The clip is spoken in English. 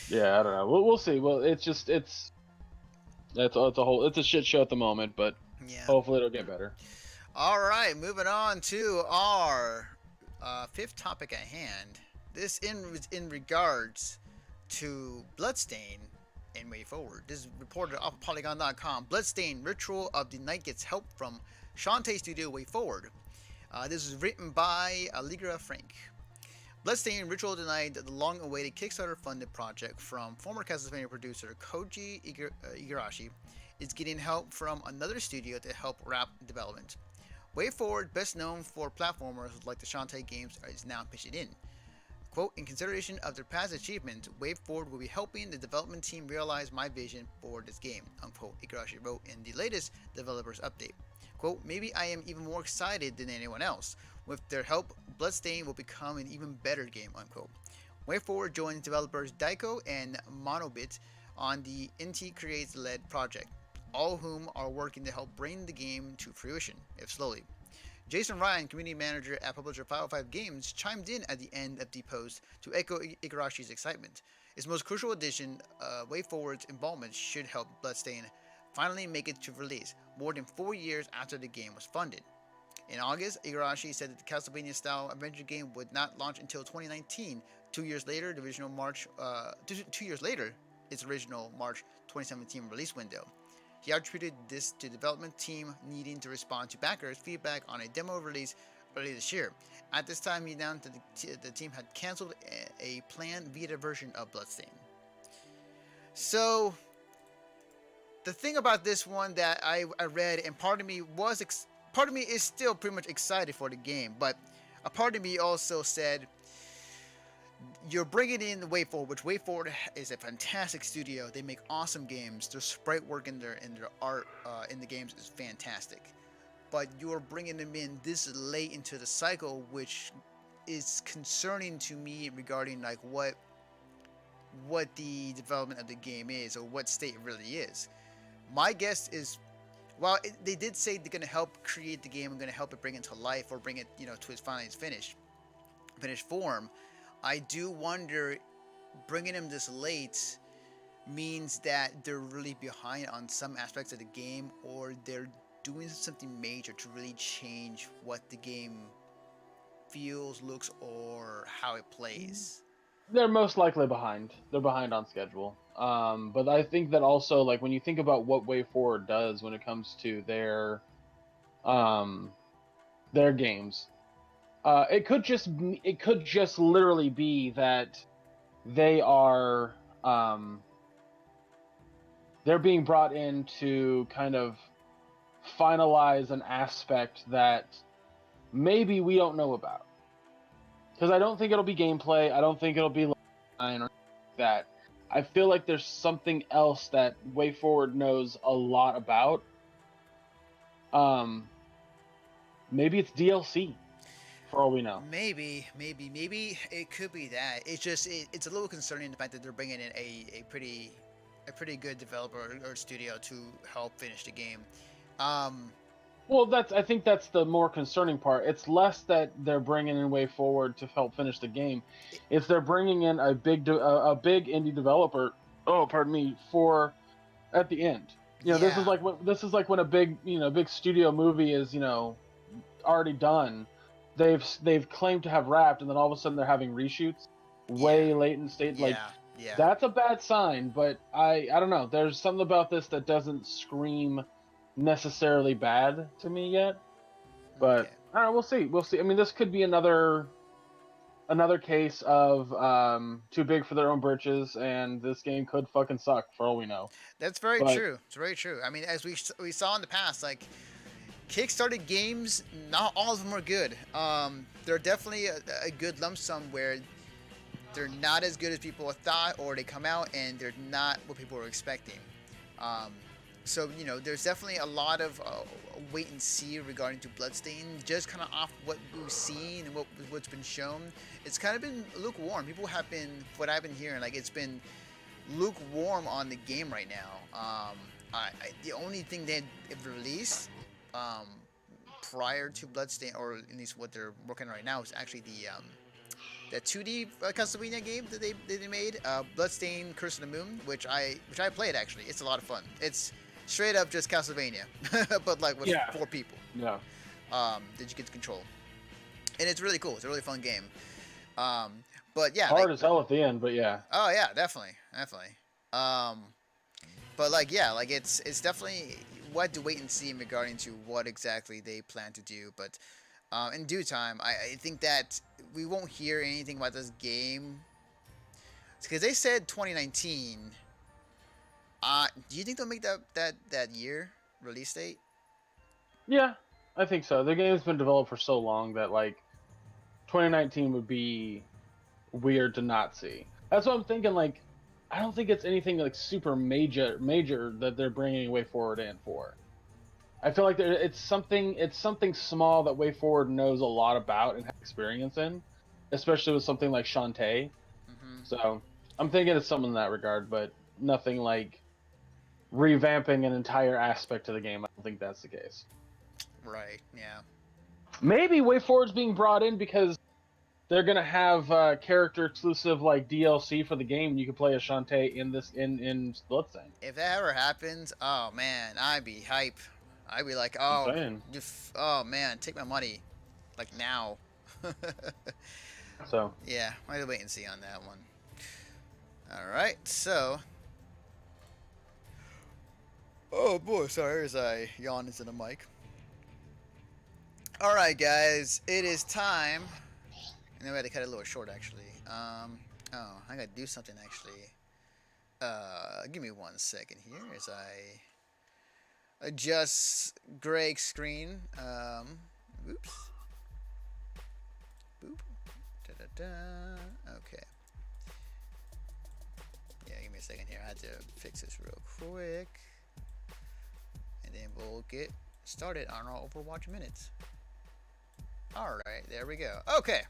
Yeah, I don't know. We'll see. Well, it's a shit show at the moment, but Yeah. hopefully it'll get better. All right, moving on to our fifth topic at hand. This in regards to Bloodstain and WayForward. This is reported off of Polygon.com. Bloodstain Ritual of the Night gets help from Shantae Studio WayForward. This is written by Allegra Frank. Bloodstained Ritual denied the long-awaited Kickstarter-funded project from former Castlevania producer Koji Igarashi is getting help from another studio to help wrap development. WayForward, best known for platformers like the Shantae games, is now pitching in. Quote, in consideration of their past achievements, WayForward will be helping the development team realize my vision for this game, unquote, Igarashi wrote in the latest developers update. Quote, maybe I am even more excited than anyone else. With their help, Bloodstained will become an even better game, unquote. WayForward joins developers Daiko and Monobit on the NT Creates led project, all of whom are working to help bring the game to fruition, if slowly. Jason Ryan, community manager at publisher 505 Games, chimed in at the end of the post to echo Igarashi's excitement. Its most crucial addition, WayForward's involvement, should help Bloodstained finally make it to release, more than 4 years after the game was funded. In August, Igarashi said that the Castlevania-style adventure game would not launch until 2019. 2 years later, the original March. 2 years later, its original March 2017 release window. He attributed this to the development team needing to respond to backers' feedback on a demo release earlier this year. At this time, he announced that the team had canceled a planned beta version of Bloodstained. So, the thing about this one that I read, and part of me is still pretty much excited for the game, but a part of me also said, you're bringing in the WayForward, which WayForward is a fantastic studio. They make awesome games. Their sprite work and their art in the games is fantastic. But you're bringing them in this late into the cycle, which is concerning to me regarding like what the development of the game is or what state it really is. My guess is, while they did say they're going to help create the game and going to help it bring it to life or bring it, to its finished form, I do wonder, bringing them this late means that they're really behind on some aspects of the game, or they're doing something major to really change what the game feels, looks, or how it plays. They're most likely behind. They're behind on schedule. But I think that also, like, when you think about what WayForward does when it comes to um, their games, it could just literally be that they are they're being brought in to kind of finalize an aspect that maybe we don't know about. Because I don't think it'll be gameplay. I don't think it'll be line or like that. I feel like there's something else that WayForward knows a lot about. Maybe it's DLC, for all we know. Maybe it could be that. It's a little concerning the fact that they're bringing in a pretty good developer or studio to help finish the game. Well, I think that's the more concerning part. It's less that they're bringing in WayForward to help finish the game. It's they're bringing in a big indie developer. Oh, pardon me, for at the end. This is like when a big studio movie is already done. They've claimed to have wrapped, and then all of a sudden they're having reshoots way late in stage. Yeah, like yeah. that's a bad sign. But I don't know. There's something about this that doesn't scream necessarily bad to me yet, but Okay. I don't know, we'll see. I mean, this could be another case of too big for their own britches, and this game could fucking suck for all we know. That's very But true. It's very true. I mean, as we saw in the past, like Kickstarter games, not all of them are good. They're definitely a good lump sum where they're not as good as people thought, or they come out and they're not what people were expecting. So there's definitely a lot of wait and see regarding to Bloodstained. Just kind of off what we've seen and what's been shown, it's kind of been lukewarm. People have been, what I've been hearing, like it's been lukewarm on the game right now. The only thing they've released prior to Bloodstained, or at least what they're working on right now, is actually that 2D Castlevania game that they made, Bloodstained: Curse of the Moon, which I played actually. It's a lot of fun. It's straight up just Castlevania, but like with 4 people. Yeah. That you get to control, and it's really cool. It's a really fun game. But yeah, hard as hell at the end, but yeah. Oh yeah, definitely. But like yeah, like it's definitely we'll have to wait and see regarding to what exactly they plan to do. But in due time, I think that we won't hear anything about this game because they said 2019. Do you think they'll make that year release date? Yeah, I think so. The game's been developed for so long that like 2019 would be weird to not see. That's what I'm thinking. Like, I don't think it's anything like super major that they're bringing WayForward in for. I feel like it's something small that WayForward knows a lot about and has experience in, especially with something like Shantae. Mm-hmm. So I'm thinking it's something in that regard, but nothing like revamping an entire aspect of the game. I don't think that's the case. Right. Yeah. Maybe WayForward's being brought in because they're gonna have character exclusive like DLC for the game. You can play as Shantae in Bloodstained. If that ever happens, oh man, I'd be hype. I'd be like, oh man, take my money, like now. So yeah, I'll wait and see on that one. All right, so. Oh boy, sorry as I yawn into the mic. All right, guys, it is time. And then we had to cut it a little short, actually. Oh, I gotta do something, actually. Give me 1 second here as I adjust Greg's screen. Oops. Boop. Da-da-da. Okay. Yeah, give me a second here. I had to fix this real quick. And then we'll get started on our Overwatch minutes. Alright, there we go. Okay.